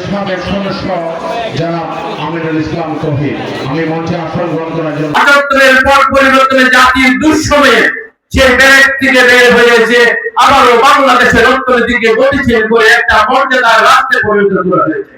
সাবেক সদস্য জনাব আমিনুল ইসলাম তৌহিদ, আমি মঞ্চে আসন গ্রহণ করার জন্য। ৭৫-এর পট পরিবর্তনে জাতির দুঃসময়ে সে ব্যাগ থেকে বের হয়েছে, আবারও বাংলাদেশের অর্থনীতিকে গতিশীল করে একটা মর্যাদার রাষ্ট্রে পরিণত করা হয়েছে।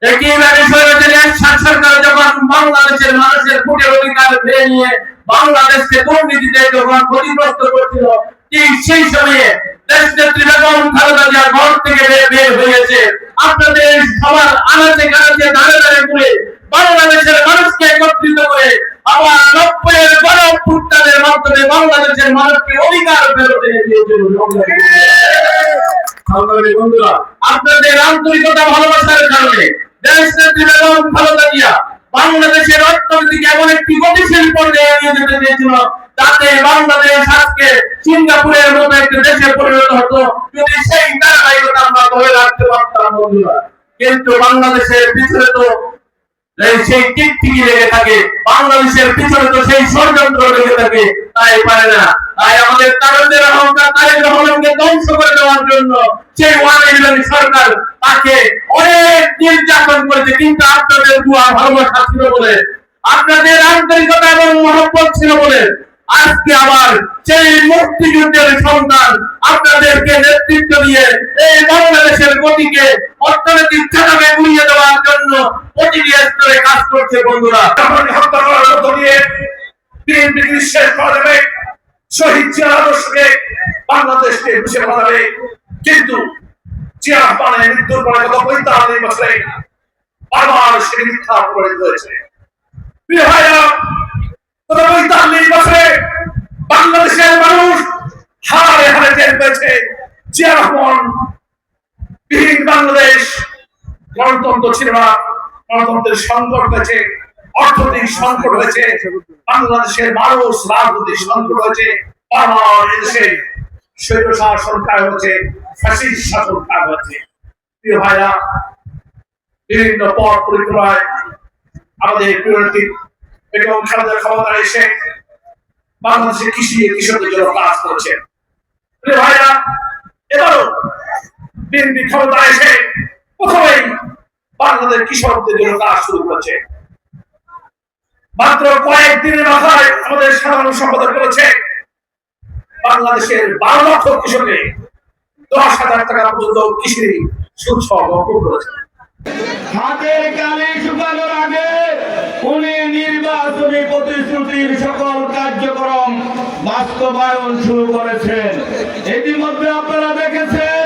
একইভাবে স্বৈরাচারী সরকার যখন বাংলাদেশের মানুষের ভোটের অধিকার ফিরে নিয়ে বাংলাদেশকে দুর্নীতিতে যখন ক্ষতিগ্রস্ত করছিল, ঠিক সেই সময়ে দেশনেত্রী বেগম খালেদা জিয়া ঘর থেকে বের হয়েছে। আপনাদের সবার আনাচে কানাচে ধারে ধারে ঘুরে বাংলাদেশের মানুষকে একত্রিত করে আবার ৯০-এর গণ অভ্যুত্থানের মাধ্যমে বাংলাদেশের মানুষকে অধিকার ফেরত এনে দিয়েছিল। বন্ধুরা, আপনাদের আন্তরিকতা ভালোবাসার কারণে দেশনেত্রী বেগম খালেদা জিয়া বাংলাদেশের অর্থনীতিকে এমন একটি গতিশীল পর্যায়ে নিয়ে যেতে চেয়েছিল যাতে বাংলাদেশ আজকে সিঙ্গাপুরের মতো একটি দেশে পরিণত হতো, যদি সেই ধারাবাহিকতা আমরা ধরে রাখতে পারতাম। বন্ধুরা, কিন্তু বাংলাদেশের পিছনে তো সেই টিকটিকি লেগে থাকে, বাংলাদেশের পিছনে তো সেই ষড়যন্ত্র লেগে থাকে, তাই পারে না। তাই আমাদের তারুণ্যের অহংকার তারেক রহমানকে ধ্বংস করে দেওয়ার জন্য সেই ওয়ান সরকার তাকে অনেক নির্যাতন করেছে, কিন্তু আপনাদের দোয়া ভালোবাসা ছিল বলে, আপনাদের আন্তরিকতা এবং মহব্বত ছিল বলে আজকে আবার সেই মুক্তিযুদ্ধের সন্তান আপনাদেরকে নেতৃত্ব দিয়ে এই বাংলাদেশের গতিকে অর্থনৈতিক চাকাকে ঘুরিয়ে দেওয়ার জন্য প্রতিটি স্তরে কাজ করছে। বন্ধুরা, হত্যা করার মধ্য দিয়ে বিএনপি নিঃশেষ করা যাবে, শহীদ জিয়ার আদর্শকে বাংলাদেশকে বুঝে বানাবে, কিন্তু জিয়া রহমানের মৃত্যুর পরে গত ৪৫ বছরে বারবার সে মিথ্যা প্রমাণিত হয়েছে। প্রিয় ভাইরা, গত ৪৫ বছরে বাংলাদেশের মানুষ হারে হারে টের পেয়েছে জিয়া রহমান বিহীন বাংলাদেশ গণতন্ত্র ছিল না, গণতন্ত্রের সংকট হয়েছে, অর্থনৈতিক সংকট হয়েছে, বাংলাদেশের মানুষ রাজনৈতিক সংকট হয়েছে, বারবার এদেশে স্বৈর শাসন কায়েম হচ্ছে, ফ্যাসিস্ট শাসন কায়েম হচ্ছে। প্রিয় ভাইরা, বিভিন্ন পথ পরিক্রমায় আমাদের প্রিয়নেত্রী বেগম খালেদা ক্ষমতায় এসে বাংলাদেশের কৃষকদের জন্য কাজ করছে। প্রিয় ভাইরা, এবারও বিএনপি ক্ষমতায় এসে প্রথমেই বাংলাদেশ কৃষকদের জন্য কাজ শুরু করেছে। মাত্র কয়েকদিনের মাথায় আমাদের সাধারণ সম্পাদক বলেছে বাংলাদেশের ১২ লক্ষ কৃষকে ১০,০০০ টাকা পর্যন্ত কৃষি সুদ মকুব করেছে। হাতের কানে শুকানোর আগে উনি নির্বাচনী প্রতিশ্রুতির সকল কার্যক্রম বাস্তবায়ন শুরু করেছেন। ইতিমধ্যে আপনারা দেখেছেন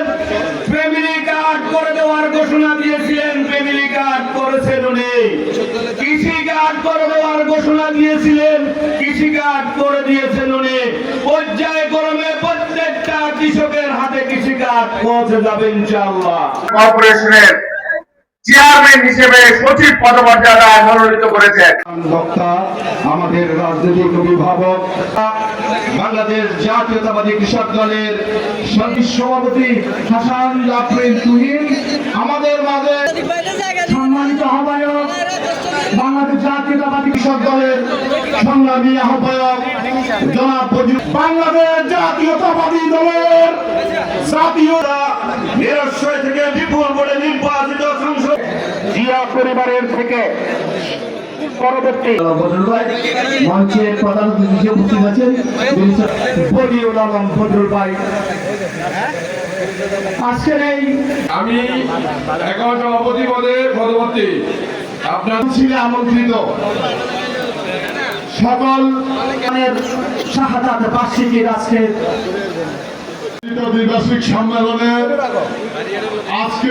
ফ্যামিলি কার্ড করে দেওয়ার ঘোষণা দিয়েছিলেন, ফ্যামিলি কার্ড করেছেন উনি। কৃষি কার্ড করে দেওয়ার ঘোষণা দিয়েছিলেন, কৃষি কার্ড করে দিয়েছেন উনি। পর্যায়ক্রমে প্রত্যেকটা কৃষকের হাতে কৃষি কার্ড পৌঁছে যাবে ইনশাআল্লাহ। কর্পোরেশনের চেয়ারম্যান হিসেবে সচিব পদমর্যাদায় মনোনীত করেছেন। বক্তা আমাদের রাজনৈতিক অভিভাবক, বাংলাদেশ জাতীয়তাবাদী কৃষক দলের সভাপতি হাসান জাফরিন তুহিন, আমাদের মাঝে সম্মানিত আহ্বায়ক বাংলাদেশ জাতীয়তাবাদী কৃষক দলের সংগ্রামী আহ্বায়ক জনাব বাংলাদেশ জাতীয়তাবাদী দলের জাতীয়তা নিরস্বয় থেকে বিপুল বলে নির্বাচিত সংসদ জিয়া পরিবারের থেকে পরবর্তী মঞ্চের প্রধান অতিথি উপস্থিত আছেন বদিউল আলম ফজলুল ভাই। আজকের এই আমি 11 সভাপতি পদে পদবর্তী আপনার ছিল আমন্ত্রিত সকল শাহাদাত বার্ষিকীর আজকের দ্বিবার্ষিক সম্মেলনে আজকে